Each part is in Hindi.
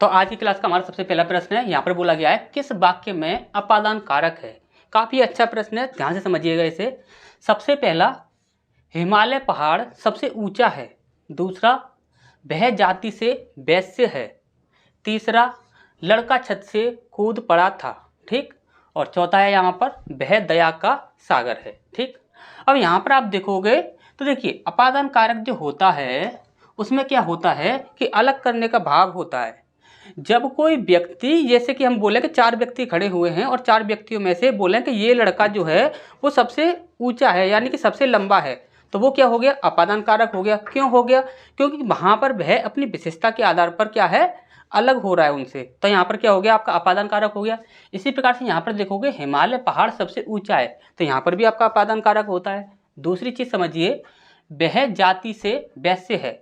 तो आज की क्लास का हमारा सबसे पहला प्रश्न है, यहाँ पर बोला गया है किस वाक्य में अपादान कारक है। काफ़ी अच्छा प्रश्न है, ध्यान से समझिएगा इसे। सबसे पहला, हिमालय पहाड़ सबसे ऊंचा है। दूसरा, वह जाति से वैश्य है। तीसरा, लड़का छत से कूद पड़ा था। ठीक। और चौथा है यहाँ पर, वह दया का सागर है। ठीक। अब यहाँ पर आप देखोगे तो देखिए, अपादान कारक जो होता है उसमें क्या होता है कि अलग करने का भाव होता है। जब कोई व्यक्ति, जैसे कि हम बोले कि 4 व्यक्ति खड़े हुए हैं और 4 व्यक्तियों में से बोलें कि ये लड़का जो है वो सबसे ऊंचा है, यानी कि सबसे लंबा है, तो वो क्या हो गया, अपादान कारक हो गया। क्यों हो गया? क्योंकि वहां पर वह अपनी विशेषता के आधार पर क्या है, अलग हो रहा है उनसे, तो यहाँ पर क्या हो गया, आपका अपादान कारक हो गया। इसी प्रकार से यहाँ पर देखोगे हिमालय पहाड़ सबसे ऊंचा है, तो यहाँ पर भी आपका अपादान कारक होता है। दूसरी चीज समझिए, वह जाति से वैश्य है।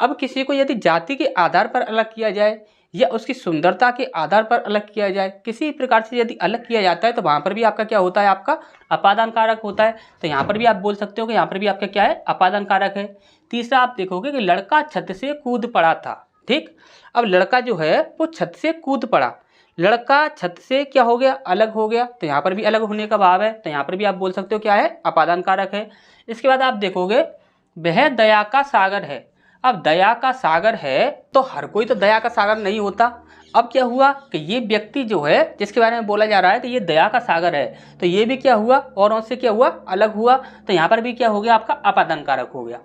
अब किसी को यदि जाति के आधार पर अलग किया जाए या उसकी सुंदरता के आधार पर अलग किया जाए, किसी प्रकार से यदि अलग किया जाता है, तो वहां पर भी आपका क्या होता है, आपका अपादान कारक होता है। तो यहाँ पर भी आप बोल सकते हो कि यहाँ पर भी आपका क्या है, अपादान कारक है। तीसरा आप देखोगे कि लड़का छत से कूद पड़ा था। ठीक। अब लड़का जो है वो छत से कूद पड़ा, लड़का छत से क्या हो गया, अलग हो गया, तो यहाँ पर भी अलग होने का भाव है, तो यहाँ पर भी आप बोल सकते हो क्या है, अपादान कारक है। इसके बाद आप देखोगे वह दया का सागर है। अब दया का सागर है तो हर कोई तो दया का सागर नहीं होता। अब क्या हुआ कि ये व्यक्ति जो है जिसके बारे में बोला जा रहा है कि ये दया का सागर है, तो ये भी क्या हुआ, औरों से क्या हुआ, अलग हुआ, तो यहाँ पर भी क्या हो गया, आपका अपादान कारक हो गया।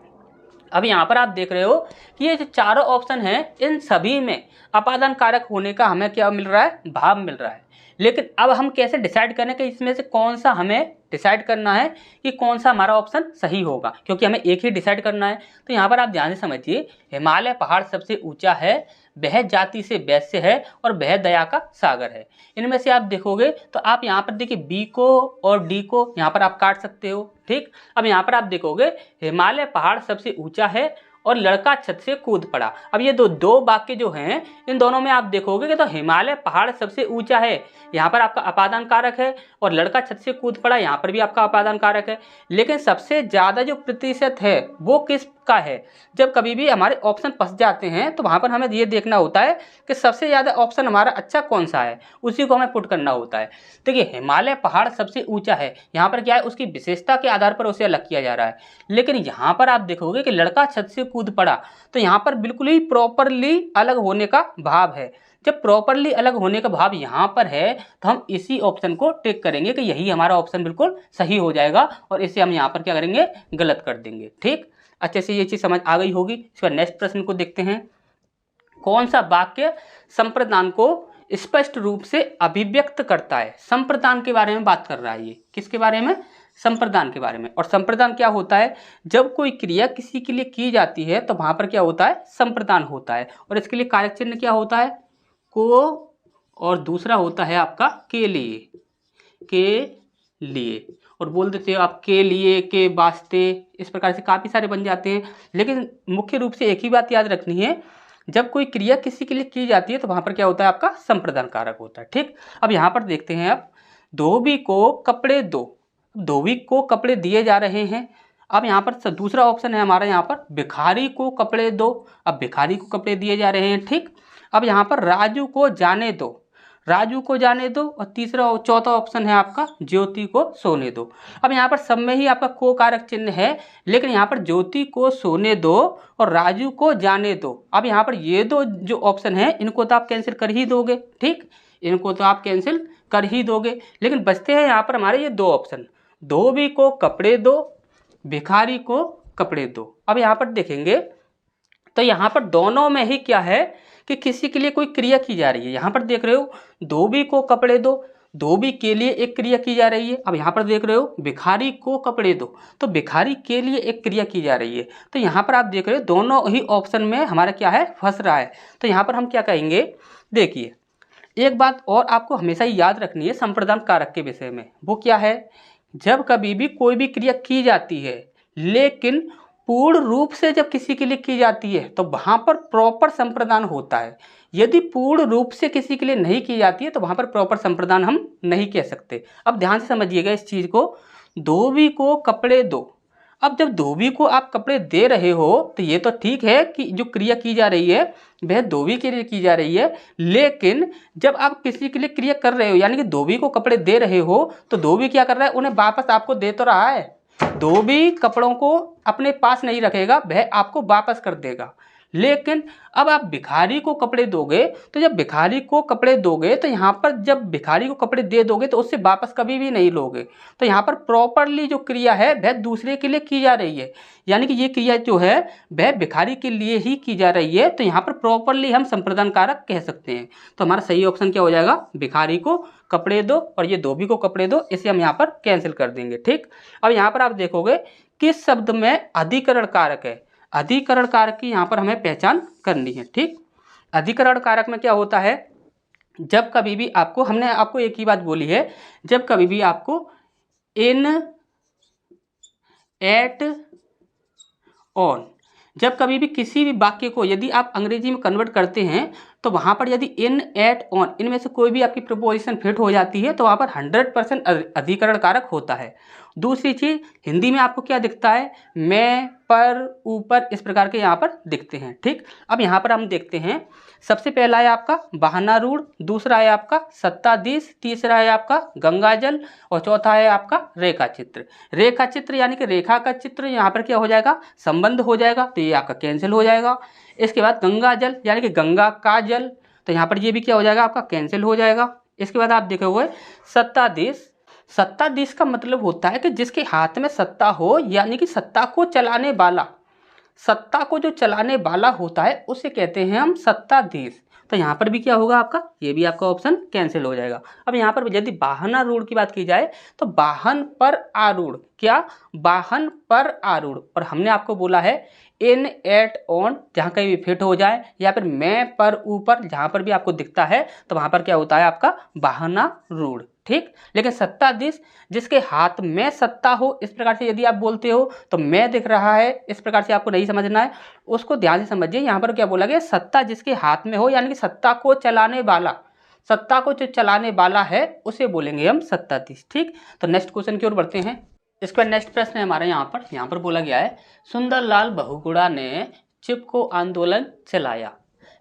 अब यहाँ पर आप देख रहे हो कि ये जो चारों ऑप्शन हैं इन सभी में अपादान कारक होने का हमें क्या मिल रहा है, भाव मिल रहा है। लेकिन अब हम कैसे डिसाइड करें कि इसमें से कौन सा हमें डिसाइड करना है कि कौन सा हमारा ऑप्शन सही होगा, क्योंकि हमें एक ही डिसाइड करना है। तो यहाँ पर आप ध्यान से समझिए, हिमालय पहाड़ सबसे ऊंचा है, वह जाति से वैश्य है और वह दया का सागर है। इनमें से आप देखोगे तो आप यहाँ पर देखिए बी को और डी को यहाँ पर आप काट सकते हो। ठीक। अब यहाँ पर आप देखोगे हिमालय पहाड़ सबसे ऊंचा है और लड़का छत से कूद पड़ा। अब ये दो वाक्य जो हैं इन दोनों में आप देखोगे कि तो हिमालय पहाड़ सबसे ऊंचा है, यहाँ पर आपका अपादान कारक है, और लड़का छत से कूद पड़ा, यहाँ पर भी आपका अपादान कारक है। लेकिन सबसे ज़्यादा जो प्रतिशत है वो किसका है? जब कभी भी हमारे ऑप्शन फंस जाते हैं तो वहाँ पर हमें ये देखना होता है कि सबसे ज़्यादा ऑप्शन हमारा अच्छा कौन सा है, उसी को हमें पुट करना होता है। देखिए, हिमालय पहाड़ सबसे ऊंचा है, यहाँ पर क्या है, उसकी विशेषता के आधार पर उसे अलग किया जा रहा है। लेकिन यहाँ पर आप देखोगे कि लड़का छत से कूद पड़ा, तो यहाँ पर बिल्कुल ही प्रॉपरली अलग होने का भाव है। जब प्रॉपरली अलग होने का भाव यहाँ पर है तो हम इसी ऑप्शन को टिक करेंगे कि यही हमारा ऑप्शन बिल्कुल सही हो जाएगा, और इसे हम यहाँ पर क्या करेंगे, गलत कर देंगे। ठीक। अच्छे से ये चीज़ समझ आ गई होगी। इसका नेक्स्ट प्रश्न को देखते हैं। कौन सा वाक्य संप्रदान को स्पष्ट रूप से अभिव्यक्त करता है? संप्रदान के बारे में बात कर रहा है ये। किसके बारे में? संप्रदान के बारे में। और संप्रदान क्या होता है? जब कोई क्रिया किसी के लिए की जाती है तो वहां पर क्या होता है, संप्रदान होता है। और इसके लिए कारक चिन्ह क्या होता है, को, और दूसरा होता है आपका के लिए, के लिए, और बोल देते हो आप के लिए, के वास्ते, इस प्रकार से काफ़ी सारे बन जाते हैं। लेकिन मुख्य रूप से एक ही बात याद रखनी है, जब कोई क्रिया किसी के लिए की जाती है तो वहां पर क्या होता है, आपका संप्रदान कारक होता है। ठीक। अब यहाँ पर देखते हैं आप, धोबी को कपड़े दो, धोबी को कपड़े दिए जा रहे हैं। अब यहाँ पर दूसरा ऑप्शन है हमारा, यहाँ पर भिखारी को कपड़े दो, अब भिखारी को कपड़े दिए जा रहे हैं। ठीक। अब यहाँ पर राजू को जाने दो, राजू को जाने दो, और तीसरा चौथा ऑप्शन है आपका ज्योति को सोने दो। अब यहाँ पर सब में ही आपका को कारक चिन्ह है, लेकिन यहाँ पर ज्योति को सोने दो और राजू को जाने दो। अब यहाँ पर ये दो जो ऑप्शन है इनको तो आप कैंसिल कर ही दोगे। ठीक। इनको तो आप कैंसिल कर ही दोगे, लेकिन बचते हैं यहाँ पर हमारे ये 2 ऑप्शन, धोबी को कपड़े दो, भिखारी को कपड़े दो। अब यहाँ पर देखेंगे तो यहाँ पर दोनों में ही क्या है कि किसी के लिए कोई क्रिया की जा रही है। यहाँ पर देख रहे हो धोबी को कपड़े दो, धोबी के लिए एक क्रिया की जा रही है। अब यहाँ पर देख रहे हो भिखारी को कपड़े दो, तो भिखारी के लिए एक क्रिया की जा रही है। तो यहाँ पर आप देख रहे हो दोनों ही ऑप्शन में हमारा क्या है, फंस रहा है। तो यहाँ पर हम क्या कहेंगे, देखिए एक बात और आपको हमेशा ही याद रखनी है संप्रदान कारक के विषय में, वो क्या है, जब कभी भी कोई भी क्रिया की जाती है लेकिन पूर्ण रूप से जब किसी के लिए की जाती है तो वहां पर प्रॉपर संप्रदान होता है। यदि पूर्ण रूप से किसी के लिए नहीं की जाती है तो वहां पर प्रॉपर संप्रदान हम नहीं कह सकते। अब ध्यान से समझिएगा इस चीज को, धोबी को कपड़े दो। अब जब धोबी को आप कपड़े दे रहे हो तो ये तो ठीक है कि जो क्रिया की जा रही है वह धोबी के लिए की जा रही है, लेकिन जब आप किसी के लिए क्रिया कर रहे हो यानी कि धोबी को कपड़े दे रहे हो तो धोबी क्या कर रहा है, उन्हें वापस आपको दे तो रहा है। धोबी कपड़ों को अपने पास नहीं रखेगा, वह आपको वापस कर देगा। लेकिन अब आप भिखारी को कपड़े दोगे तो जब भिखारी को कपड़े दोगे तो यहाँ पर जब भिखारी को कपड़े दे दोगे तो उससे वापस कभी भी नहीं लोगे। तो यहाँ पर प्रॉपरली जो क्रिया है वह दूसरे के लिए की जा रही है, यानी कि ये क्रिया जो है वह भिखारी के लिए ही की जा रही है। तो यहाँ पर प्रॉपरली हम संप्रदान कारक कह सकते हैं। तो हमारा सही ऑप्शन क्या हो जाएगा, भिखारी को कपड़े दो, और ये धोबी को कपड़े दो, इसे हम यहाँ पर कैंसिल कर देंगे। ठीक, अब यहाँ पर आप देखोगे किस शब्द में अधिकरण कारक है। अधिकरण कारक की यहाँ पर हमें पहचान करनी है। ठीक, अधिकरण कारक में क्या होता है, जब कभी भी आपको, हमने आपको एक ही बात बोली है, जब कभी भी आपको इन, एट, ऑन, जब कभी भी किसी भी वाक्य को यदि आप अंग्रेजी में कन्वर्ट करते हैं तो वहाँ पर यदि इन, एट, ऑन इनमें से कोई भी आपकी प्रपोजिशन फिट हो जाती है तो वहाँ पर 100% अधिकरण कारक होता है। दूसरी चीज़, हिंदी में आपको क्या दिखता है, मैं, पर, ऊपर, इस प्रकार के यहाँ पर दिखते हैं। ठीक, अब यहाँ पर हम देखते हैं, सबसे पहला है आपका बहानारूढ़, दूसरा है आपका सत्ताधीश, तीसरा है आपका गंगाजल, और चौथा है आपका रेखा चित्र। रेखा चित्र यानी कि रेखा का चित्र, यहाँ पर क्या हो जाएगा, संबंध हो जाएगा, तो ये आपका कैंसिल हो जाएगा। इसके बाद गंगाजल यानी कि गंगा का जल, तो यहाँ पर ये भी क्या हो जाएगा, आपका कैंसिल हो जाएगा। इसके बाद आप देखोगे सत्ताधीश, सत्ताधीश का मतलब होता है कि जिसके हाथ में सत्ता हो, यानी कि सत्ता को चलाने वाला, सत्ता को जो चलाने वाला होता है उसे कहते हैं हम सत्ताधीश। तो यहाँ पर भी क्या होगा आपका, ये भी आपका ऑप्शन कैंसिल हो जाएगा। अब यहाँ पर यदि वाहनारूढ़ की बात की जाए तो वाहन पर आरूढ़, क्या, वाहन पर आरूढ़, और हमने आपको बोला है इन, एट, ऑन जहाँ कहीं भी फिट हो जाए, या फिर मैं, पर, ऊपर जहाँ पर भी आपको दिखता है तो वहाँ पर क्या होता है आपका वाहनारूढ़। ठीक, लेकिन सत्ताधीश जिसके हाथ में सत्ता हो, इस प्रकार से यदि आप बोलते हो तो मैं दिख रहा है, इस प्रकार से आपको नहीं समझना है, उसको ध्यान से समझिए। यहाँ पर क्या बोला गया, सत्ता जिसके हाथ में हो, यानी कि सत्ता को चलाने वाला, सत्ता को जो चलाने वाला है उसे बोलेंगे हम सत्ताधीश। ठीक, तो नेक्स्ट क्वेश्चन की ओर बढ़ते हैं। इसका नेक्स्ट प्रश्न है हमारा यहाँ पर बोला गया है, सुंदरलाल बहुगुणा ने चिपको आंदोलन चलाया,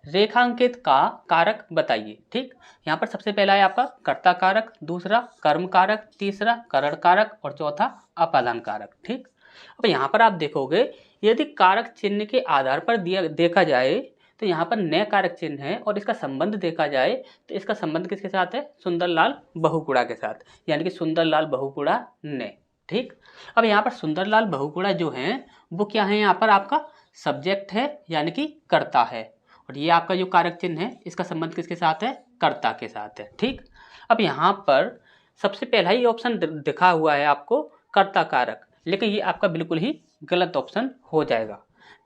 रेखांकित का कारक बताइए। ठीक, यहाँ पर सबसे पहला है आपका कर्ता कारक, दूसरा कर्म कारक, तीसरा करण कारक, और चौथा अपादान कारक। ठीक, अब यहाँ पर आप देखोगे यदि कारक चिन्ह के आधार पर देखा जाए तो यहाँ पर नए कारक चिन्ह है, और इसका संबंध देखा जाए तो इसका संबंध किसके साथ है, सुंदरलाल बहुगुणा के साथ, यानी कि सुंदरलाल बहुगुणा ने। ठीक, अब यहाँ पर सुंदरलाल बहुगुणा जो हैं वो क्या है, यहाँ पर आपका सब्जेक्ट है यानी कि कर्ता है, और ये आपका जो कारक चिन्ह है इसका संबंध किसके साथ है, कर्ता के साथ है। ठीक, अब यहाँ पर सबसे पहला ही ऑप्शन दिखा हुआ है आपको कर्ता कारक, लेकिन ये आपका बिल्कुल ही गलत ऑप्शन हो जाएगा।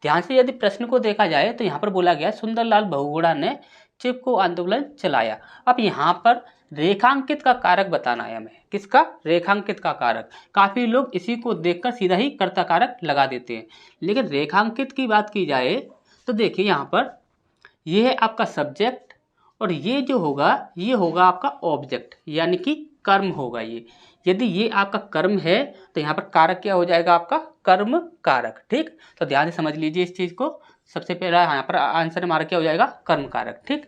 ध्यान से यदि प्रश्न को देखा जाए तो यहाँ पर बोला गया सुंदरलाल बहुगुणा ने चिपको आंदोलन चलाया। अब यहाँ पर रेखांकित का कारक बताना है हमें, किसका, रेखांकित का कारक। काफ़ी लोग इसी को देखकर सीधा ही कर्ता कारक लगा देते हैं, लेकिन रेखांकित की बात की जाए तो देखिए यहाँ पर ये है आपका सब्जेक्ट, और ये जो होगा ये होगा आपका ऑब्जेक्ट, यानी कि कर्म होगा ये। यदि ये आपका कर्म है तो यहाँ पर कारक क्या हो जाएगा, आपका कर्म कारक। ठीक, तो ध्यान से समझ लीजिए इस चीज़ को। सबसे पहला यहाँ पर आंसर हमारा क्या हो जाएगा, कर्म कारक। ठीक,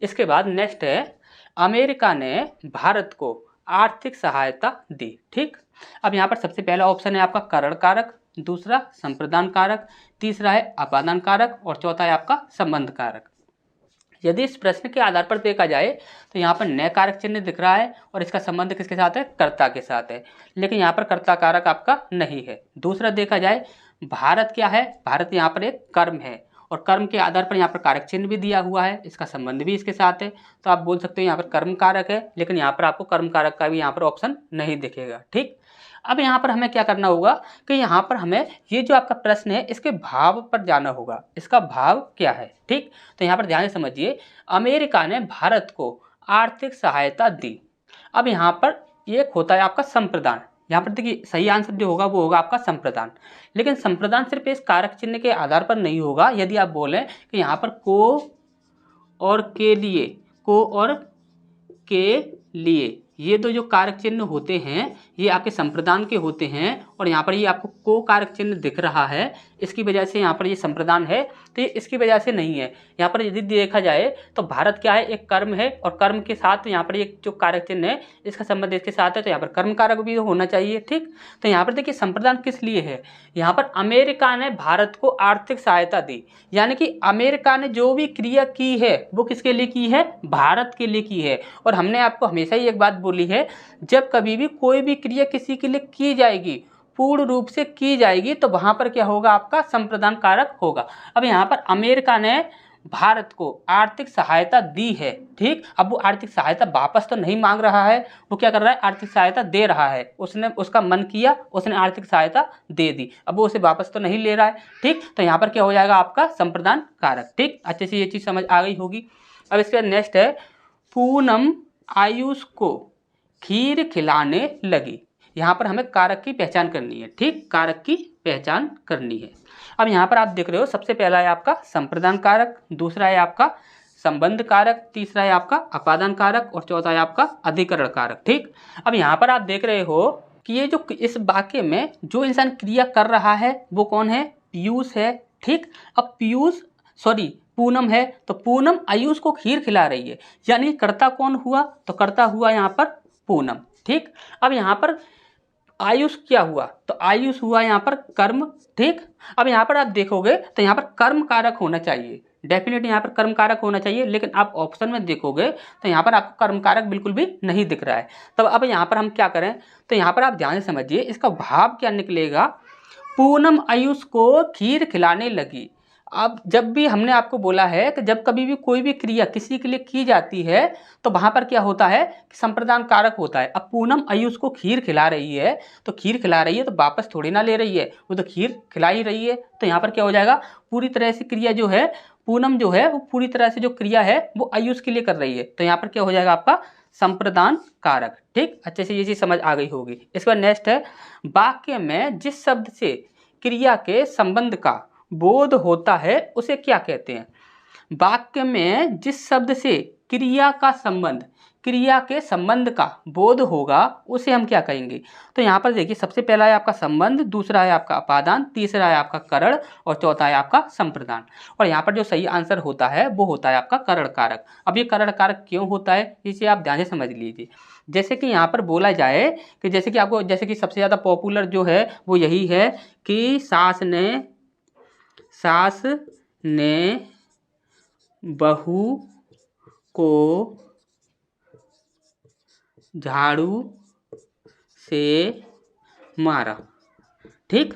इसके बाद नेक्स्ट है, अमेरिका ने भारत को आर्थिक सहायता दी। ठीक, अब यहाँ पर सबसे पहला ऑप्शन है आपका करण कारक, दूसरा संप्रदान कारक, तीसरा है अपादान कारक, और चौथा है आपका संबंध कारक। यदि इस प्रश्न के आधार पर देखा जाए तो यहाँ पर नए कारक चिन्ह दिख रहा है, और इसका संबंध किसके साथ है, कर्ता के साथ है, लेकिन यहाँ पर कर्ता कारक आपका नहीं है। दूसरा देखा जाए भारत क्या है, भारत यहाँ पर एक कर्म है, और कर्म के आधार पर यहाँ पर कारक चिन्ह भी दिया हुआ है, इसका संबंध भी इसके साथ है, तो आप बोल सकते हो यहाँ पर कर्म कारक है, लेकिन यहाँ पर आपको कर्म कारक का भी यहाँ पर ऑप्शन नहीं दिखेगा। ठीक, अब यहाँ पर हमें क्या करना होगा कि यहाँ पर हमें ये जो आपका प्रश्न है इसके भाव पर जाना होगा, इसका भाव क्या है। ठीक, तो यहाँ पर ध्यान से समझिए, अमेरिका ने भारत को आर्थिक सहायता दी। अब यहाँ पर एक होता है आपका संप्रदान, यहाँ पर देखिए सही आंसर जो होगा वो होगा आपका संप्रदान, लेकिन संप्रदान सिर्फ इस कारक चिन्ह के आधार पर नहीं होगा। यदि आप बोलें कि यहाँ पर को और के लिए, को और के लिए, ये दो जो कारक चिन्ह होते हैं ये आपके संप्रदान के होते हैं और यहाँ पर ये आपको को कारक चिन्ह दिख रहा है, इसकी वजह से यहाँ पर ये संप्रदान है, तो ये इसकी वजह से नहीं है। यहाँ पर यदि देखा जाए तो भारत क्या है, एक कर्म है और कर्म के साथ यहाँ पर एक जो कारक चिन्ह है इसका संबंध इसके साथ है, तो यहाँ पर कर्म कारक भी होना चाहिए। ठीक, तो यहाँ पर देखिए संप्रदान किस लिए है, यहाँ पर अमेरिका ने भारत को आर्थिक सहायता दी, यानी कि अमेरिका ने जो भी क्रिया की है वो किसके लिए की है, भारत के लिए की है। और हमने आपको हमेशा ही एक बात बोली है, जब कभी भी कोई भी क्रिया किसी के लिए की जाएगी, पूर्ण रूप से की जाएगी, तो वहां पर क्या होगा, आपका संप्रदान कारक होगा। अब यहाँ पर अमेरिका ने भारत को आर्थिक सहायता दी है। ठीक, अब वो आर्थिक सहायता वापस तो नहीं मांग रहा है, वो क्या कर रहा है, आर्थिक सहायता दे रहा है। उसने उसका मन किया, उसने आर्थिक सहायता दे दी, अब वो उसे वापस तो नहीं ले रहा है। ठीक, तो यहाँ पर क्या हो जाएगा, आपका संप्रदान कारक। ठीक, अच्छे से ये चीज़ समझ आ गई होगी। अब इसके बाद नेक्स्ट है, पूनम आयुष को खीर खिलाने लगी। यहाँ पर हमें कारक की पहचान करनी है। ठीक, कारक की पहचान करनी है। अब यहाँ पर आप देख रहे हो, सबसे पहला है आपका संप्रदान कारक, दूसरा है आपका संबंध कारक, तीसरा है आपका अपादान कारक और चौथा है आपका अधिकरण कारक। ठीक, अब यहाँ पर आप देख रहे हो कि ये जो इस वाक्य में जो इंसान क्रिया कर रहा है वो कौन है, पीयूष है। ठीक, अब पूनम है, तो पूनम आयुष को खीर खिला रही है, यानी कर्ता कौन हुआ, तो कर्ता हुआ यहाँ पर पूनम। ठीक, अब यहाँ पर आयुष क्या हुआ, तो आयुष हुआ यहाँ पर कर्म। ठीक, अब यहाँ पर आप देखोगे तो यहाँ पर कर्म कारक होना चाहिए, डेफिनेटली यहाँ पर कर्म कारक होना चाहिए, लेकिन आप ऑप्शन में देखोगे तो यहाँ पर आपको कर्म कारक बिल्कुल भी नहीं दिख रहा है। तब अब यहाँ पर हम क्या करें, तो यहाँ पर आप ध्यान से समझिए, इसका भाव क्या निकलेगा, पूनम आयुष को खीर खिलाने लगी। अब जब भी हमने आपको बोला है कि जब कभी भी कोई भी क्रिया किसी के लिए की जाती है तो वहां पर क्या होता है, संप्रदान कारक होता है। अब पूनम आयुष को खीर खिला रही है, तो खीर खिला रही है तो वापस थोड़ी ना ले रही है, वो तो खीर खिला ही रही है, तो यहाँ पर क्या हो जाएगा, पूरी तरह से क्रिया जो है, पूनम जो है वो पूरी तरह से जो क्रिया है वो आयुष के लिए कर रही है, तो यहाँ पर क्या हो जाएगा, आपका संप्रदान कारक। ठीक, अच्छे से ये चीज समझ आ गई होगी। इसके बाद नेक्स्ट है, वाक्य में जिस शब्द से क्रिया के संबंध का बोध होता है उसे क्या कहते हैं। वाक्य में जिस शब्द से क्रिया के संबंध का बोध होगा उसे हम क्या कहेंगे, तो यहाँ पर देखिए सबसे पहला है आपका संबंध, दूसरा है आपका अपादान, तीसरा है आपका करण और चौथा है आपका संप्रदान। और यहाँ पर जो सही आंसर होता है वो होता है आपका करण कारक। अब ये करण कारक क्यों होता है, इसे आप ध्यान से समझ लीजिए। जैसे कि यहाँ पर बोला जाए कि जैसे कि सबसे ज़्यादा पॉपुलर जो है वो यही है कि सास ने बहू को झाड़ू से मारा। ठीक,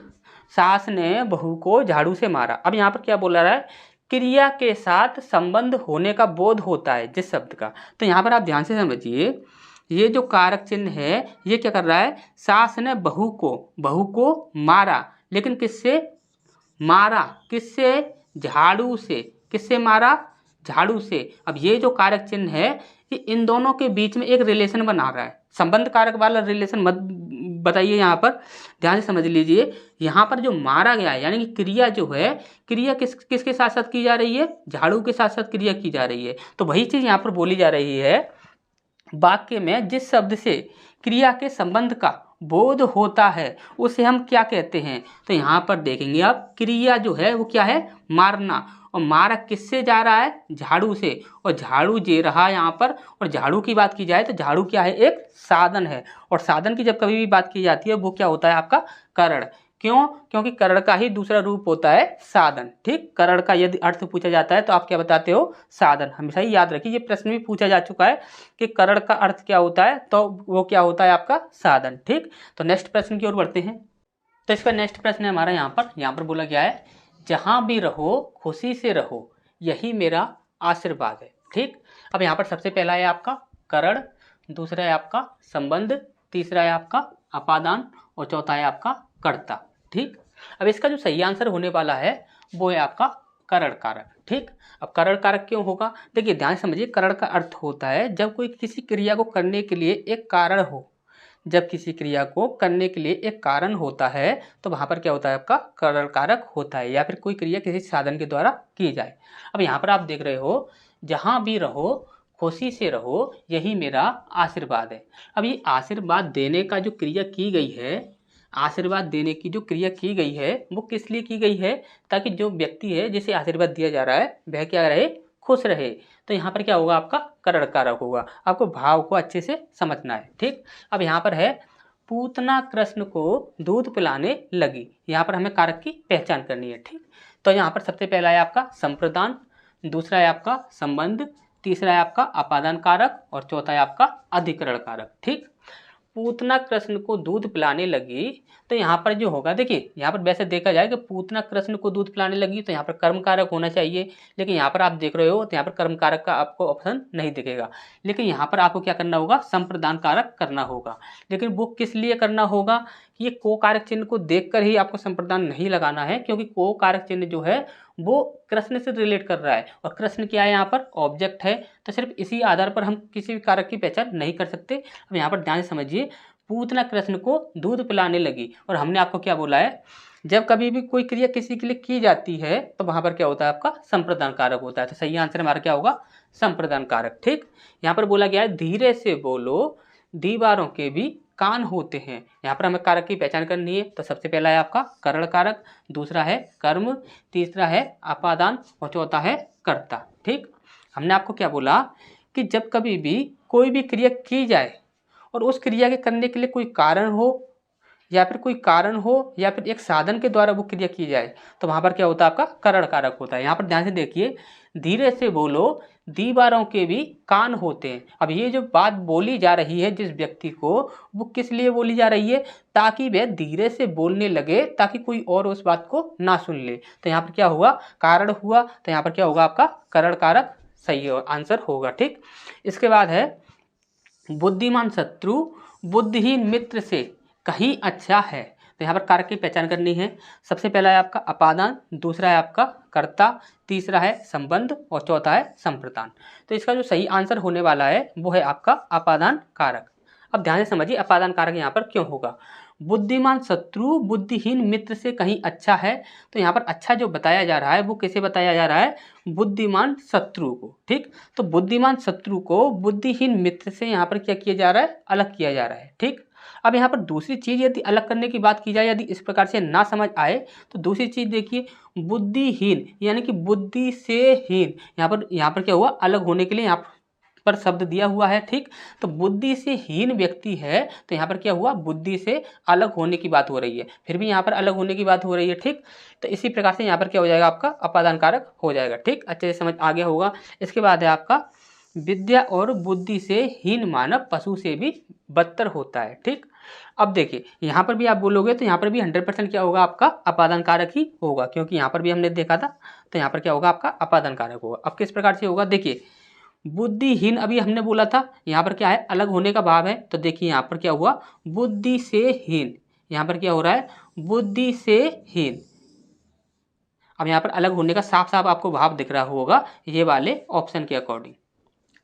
सास ने बहू को झाड़ू से मारा। अब यहाँ पर क्या बोला रहा है, क्रिया के साथ संबंध होने का बोध होता है जिस शब्द का, तो यहाँ पर आप ध्यान से समझिए, ये जो कारक चिन्ह है ये क्या कर रहा है, सास ने बहू को मारा, लेकिन किससे मारा, झाड़ू से। किससे मारा, झाड़ू से। अब ये जो कारक चिन्ह है ये इन दोनों के बीच में एक रिलेशन बना रहा है, संबंध कारक वाला रिलेशन मत बताइए, यहाँ पर ध्यान से समझ लीजिए। यहाँ पर जो मारा गया है, यानी कि क्रिया जो है, क्रिया किसके साथ साथ की जा रही है, झाड़ू के साथ साथ क्रिया की जा रही है। तो वही चीज यहाँ पर बोली जा रही है, वाक्य में जिस शब्द से क्रिया के संबंध का बोध होता है उसे हम क्या कहते हैं, तो यहाँ पर देखेंगे आप, क्रिया जो है वो क्या है, मारना, और मारा किससे जा रहा है, झाड़ू से, और झाड़ू जे रहा है यहाँ पर। और झाड़ू की बात की जाए तो झाड़ू क्या है, एक साधन है, और साधन की जब कभी भी बात की जाती है वो क्या होता है, आपका करण। क्यों, क्योंकि करण का ही दूसरा रूप होता है साधन। ठीक, करण का यदि अर्थ पूछा जाता है तो आप क्या बताते हो, साधन। हमेशा ही याद रखिए, ये प्रश्न भी पूछा जा चुका है कि करण का अर्थ क्या होता है, तो वो क्या होता है, आपका साधन। ठीक, तो नेक्स्ट प्रश्न की ओर बढ़ते हैं। तो इसका नेक्स्ट प्रश्न है हमारा यहाँ पर बोला गया है, जहां भी रहो खुशी से रहो, यही मेरा आशीर्वाद है। ठीक, अब यहाँ पर सबसे पहला है आपका करण, दूसरा है आपका संबंध, तीसरा है आपका अपादान और चौथा है आपका कर्ता। ठीक, अब इसका जो सही आंसर होने वाला है वो है आपका करण कारक। ठीक, अब करण कारक क्यों होगा, देखिए ध्यान समझिए, करण का अर्थ होता है जब कोई किसी क्रिया को करने के लिए एक कारण हो, जब किसी क्रिया को करने के लिए एक कारण होता है तो वहां पर क्या होता है, आपका करण कारक होता है, या फिर कोई क्रिया किसी साधन के द्वारा की जाए। अब यहाँ पर आप देख रहे हो, जहां भी रहो खुशी से रहो, यही मेरा आशीर्वाद है। अब ये आशीर्वाद देने का जो क्रिया की गई है, आशीर्वाद देने की जो क्रिया की गई है वो किस लिए की गई है, ताकि जो व्यक्ति है जिसे आशीर्वाद दिया जा रहा है वह क्या रहे, खुश रहे। तो यहाँ पर क्या होगा, आपका करण कारक होगा। आपको भाव को अच्छे से समझना है, ठीक। अब यहाँ पर है पूतना कृष्ण को दूध पिलाने लगी, यहाँ पर हमें कारक की पहचान करनी है, ठीक। तो यहाँ पर सबसे पहला है आपका संप्रदान, दूसरा है आपका संबंध, तीसरा है आपका अपादान कारक और चौथा है आपका अधिकरण कारक, ठीक। पूतना कृष्ण को दूध पिलाने लगी, तो यहाँ पर जो होगा, देखिए यहाँ पर वैसे देखा जाए कि पूतना कृष्ण को दूध पिलाने लगी तो यहाँ पर कर्म कारक होना चाहिए, लेकिन यहाँ पर आप देख रहे हो तो यहाँ पर कर्म कारक का आपको ऑप्शन नहीं दिखेगा। लेकिन यहाँ पर आपको क्या करना होगा, संप्रदान कारक करना होगा। लेकिन वो किस लिए करना होगा कि ये को कारक चिन्ह को देखकर ही आपको संप्रदान नहीं लगाना है, क्योंकि को कारक चिन्ह जो है वो कृष्ण से रिलेट कर रहा है और कृष्ण क्या है, यहाँ पर ऑब्जेक्ट है। तो सिर्फ इसी आधार पर हम किसी भी कारक की पहचान नहीं कर सकते। अब यहाँ पर ध्यान से समझिए, पूतना कृष्ण को दूध पिलाने लगी, और हमने आपको क्या बोला है, जब कभी भी कोई क्रिया किसी के लिए की जाती है तो वहां पर क्या होता है, आपका संप्रदान कारक होता है। तो सही आंसर हमारा क्या होगा, संप्रदान कारक, ठीक। यहाँ पर बोला गया है धीरे से बोलो, दीवारों के भी कान होते हैं। यहाँ पर हमें कारक की पहचान करनी है। तो सबसे पहला है आपका करण कारक, दूसरा है कर्म, तीसरा है अपादान और चौथा है कर्ता, ठीक। हमने आपको क्या बोला कि जब कभी भी कोई भी क्रिया की जाए और उस क्रिया के करने के लिए कोई कारण हो या फिर कोई कारण हो या फिर एक साधन के द्वारा वो क्रिया की जाए, तो वहां पर क्या होता है, आपका करण कारक होता है। यहाँ पर ध्यान से देखिए, धीरे से बोलो, दीवारों के भी कान होते हैं। अब ये जो बात बोली जा रही है जिस व्यक्ति को, वो किस लिए बोली जा रही है, ताकि वह धीरे से बोलने लगे, ताकि कोई और उस बात को ना सुन ले। तो यहाँ पर क्या हुआ, कारण हुआ। तो यहाँ पर क्या होगा, आपका करण कारक सही आंसर होगा, ठीक। इसके बाद है बुद्धिमान शत्रु बुद्धिहीन मित्र से कहीं अच्छा है। तो यहाँ पर कारक की पहचान करनी है। सबसे पहला है आपका अपादान, दूसरा है आपका कर्ता, तीसरा है संबंध और चौथा है संप्रदान। तो इसका जो सही आंसर होने वाला है वो है आपका अपादान कारक। अब ध्यान से समझिए अपादान कारक यहाँ पर क्यों होगा। बुद्धिमान शत्रु बुद्धिहीन मित्र से कहीं अच्छा है, तो यहाँ पर अच्छा जो बताया जा रहा है वो किसे बताया जा रहा है, बुद्धिमान शत्रु को, ठीक। तो बुद्धिमान शत्रु को बुद्धिहीन मित्र से यहाँ पर क्या किया जा रहा है, अलग किया जा रहा है, ठीक। अब यहाँ पर दूसरी चीज यदि अलग करने की बात की जाए, यदि इस प्रकार से ना समझ आए तो दूसरी चीज देखिए, बुद्धिहीन यानी कि बुद्धि से हीन, यहाँ पर क्या हुआ, अलग होने के लिए यहाँ पर शब्द दिया हुआ है, ठीक। तो बुद्धि से हीन व्यक्ति है, तो यहाँ पर क्या हुआ, बुद्धि से अलग होने की बात हो रही है, फिर भी यहाँ पर अलग होने की बात हो रही है, ठीक। तो इसी प्रकार से यहाँ पर क्या हो जाएगा, आपका अपादान कारक हो जाएगा, ठीक। अच्छे से समझ आ गया होगा। इसके बाद है आपका विद्या और बुद्धि से हीन मानव पशु से भी बदतर होता है, ठीक। अब देखिए यहाँ पर भी आप बोलोगे तो यहाँ पर भी 100% क्या होगा, आपका अपादान कारक ही होगा, क्योंकि यहाँ पर भी हमने देखा था। तो यहाँ पर क्या होगा, आपका अपादान कारक होगा। अब किस प्रकार से होगा, देखिए बुद्धिहीन अभी हमने बोला था, यहाँ पर क्या है, अलग होने का भाव है। तो देखिए यहाँ पर क्या हुआ, बुद्धि से हीन, यहाँ पर क्या हो रहा है, बुद्धि से हीन। अब यहाँ पर अलग होने का साफ साफ आपको भाव दिख रहा होगा ये वाले ऑप्शन के अकॉर्डिंग,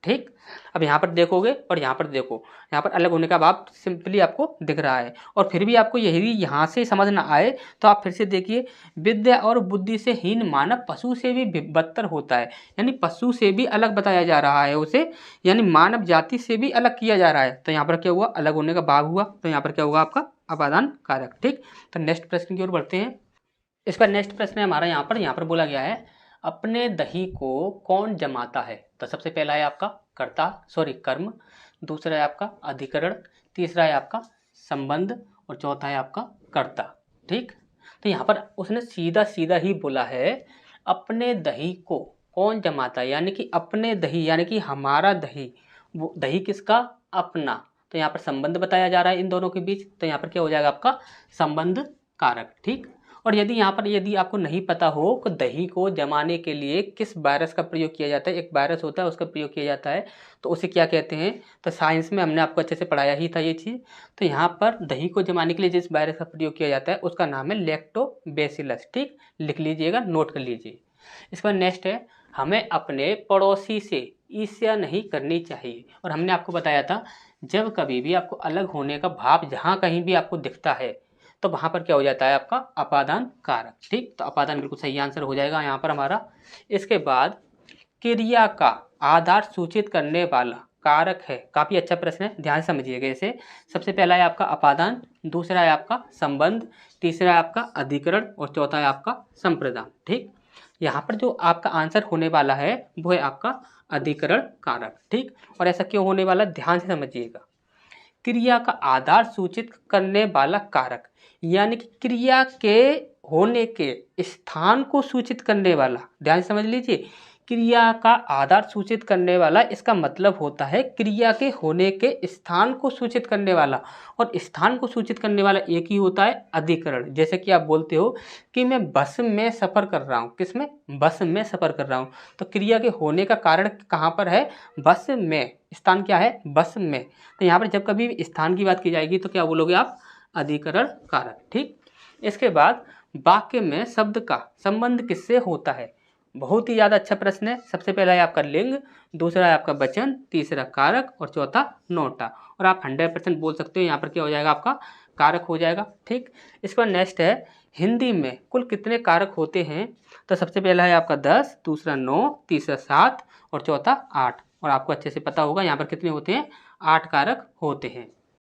ठीक। अब यहाँ पर देखोगे और यहाँ पर देखो, यहाँ पर अलग होने का भाव सिंपली आपको दिख रहा है। और फिर भी आपको यही यहाँ से समझ ना आए तो आप फिर से देखिए, विद्या और बुद्धि से हीन मानव पशु से भी बदतर होता है, यानी पशु से भी अलग बताया जा रहा है उसे, यानी मानव जाति से भी अलग किया जा रहा है। तो यहाँ पर क्या हुआ, अलग होने का भाव हुआ। तो यहाँ पर क्या होगा, आपका अपादान कारक, ठीक। तो नेक्स्ट प्रश्न की ओर बढ़ते हैं। इसका नेक्स्ट प्रश्न है हमारा यहाँ पर बोला गया है, अपने दही को कौन जमाता है। तो सबसे पहला है आपका कर्म, दूसरा है आपका अधिकरण, तीसरा है आपका संबंध और चौथा है आपका कर्ता, ठीक। तो यहाँ पर उसने सीधा सीधा ही बोला है, अपने दही को कौन जमाता है, यानी कि अपने दही यानी कि हमारा दही, वो दही किसका, अपना। तो यहाँ पर संबंध बताया जा रहा है इन दोनों के बीच। तो यहाँ पर क्या हो जाएगा, आपका संबंध कारक, ठीक। और यदि आपको नहीं पता हो कि दही को जमाने के लिए किस वायरस का प्रयोग किया जाता है, एक वायरस होता है उसका प्रयोग किया जाता है, तो उसे क्या कहते हैं। तो साइंस में हमने आपको अच्छे से पढ़ाया ही था ये चीज़। तो यहाँ पर दही को जमाने के लिए जिस वायरस का प्रयोग किया जाता है उसका नाम है लैक्टोबैसिलस, ठीक। लिख लीजिएगा, नोट कर लीजिए। इसके बाद नेक्स्ट है, हमें अपने पड़ोसी से ईर्ष्या नहीं करनी चाहिए। और हमने आपको बताया था, जब कभी भी आपको अलग होने का भाव जहाँ कहीं भी आपको दिखता है तो वहां पर क्या हो जाता है, आपका अपादान कारक, ठीक। तो अपादान बिल्कुल सही आंसर हो जाएगा यहाँ पर हमारा। इसके बाद क्रिया का आधार सूचित करने वाला कारक है। काफी अच्छा प्रश्न है, ध्यान से समझिएगा इसे। सबसे पहला है आपका अपादान, दूसरा है आपका संबंध, तीसरा है आपका अधिकरण और चौथा है आपका संप्रदान। ठीक, यहाँ पर जो आपका आंसर होने वाला है वो है आपका अधिकरण कारक। ठीक, और ऐसा क्यों होने वाला, ध्यान से समझिएगा। क्रिया का आधार सूचित करने वाला कारक, यानी कि क्रिया के होने के स्थान को सूचित करने वाला, ध्यान से समझ लीजिए। क्रिया का आधार सूचित करने वाला, इसका मतलब होता है क्रिया के होने के स्थान को सूचित करने वाला, और स्थान को सूचित करने वाला एक ही होता है अधिकरण। जैसे कि आप बोलते हो कि मैं बस में सफ़र कर रहा हूँ, किसमें, बस में सफ़र कर रहा हूँ, तो क्रिया के होने का कारण कहाँ पर है, बस में, स्थान क्या है, बस में। तो यहाँ पर जब कभी स्थान की बात की जाएगी तो क्या बोलोगे आप, अधिकरण कारक। ठीक, इसके बाद वाक्य में शब्द का संबंध किससे होता है, बहुत ही ज़्यादा अच्छा प्रश्न है। सबसे पहला है आपका लिंग, दूसरा है आपका वचन, तीसरा कारक और चौथा नोटा। और आप 100% बोल सकते हो, यहाँ पर क्या हो जाएगा, आपका कारक हो जाएगा। ठीक, इस पर नेक्स्ट है हिंदी में कुल कितने कारक होते हैं, तो सबसे पहला है आपका 10, दूसरा 9, तीसरा 7 और चौथा 8। और आपको अच्छे से पता होगा यहाँ पर कितने होते हैं, 8 कारक होते हैं।